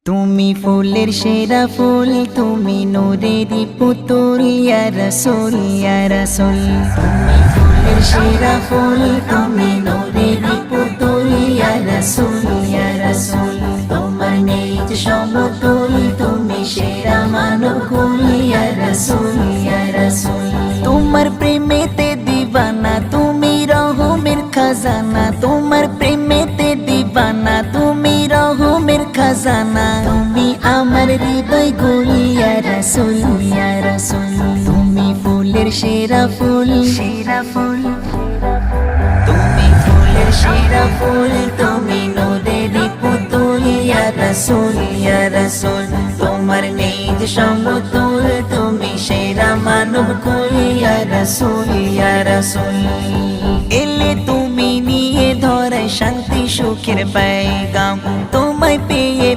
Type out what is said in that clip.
তুমি ফুলের সেরা ফুল, তুমি নূরেরই পুতুল, ইয়া রাসূল ইয়া রাসূল। তুমি ফুলের সেরা ফুল, তুমি নূরেরই পুতুল, ইয়া রাসূল ইয়া রাসূল। তোমার নেই যে সমতুল, তুমি সেরা মানব কুল, ইয়া রাসূল ইয়া রাসূল। তোমার প্রেমেতে দিবানা, তুমি রহমের খাজানা। তোমার প্রেমেতে দিবানা, তুমি রহমের খাজানা। তুমি আমার হৃদয় গুল, ইয়া রাসূল ইয়া রাসূল। তুমি ফুলের সেরা ফুল, সেরা ফুল। তুমি ফুলের সেরা ফুল, তুমি নূরেরই পুতুল, ইয়া রাসূল ইয়া রাসূল। তোমার নেই যে সমতুল, তুমি সেরা মানব কুল, ইয়া রাসূল ইয়া রাসূল। এলে তুমি নিয়ে ধরায় শান্তি সুখের পেগাম, তোমায় পেয়ে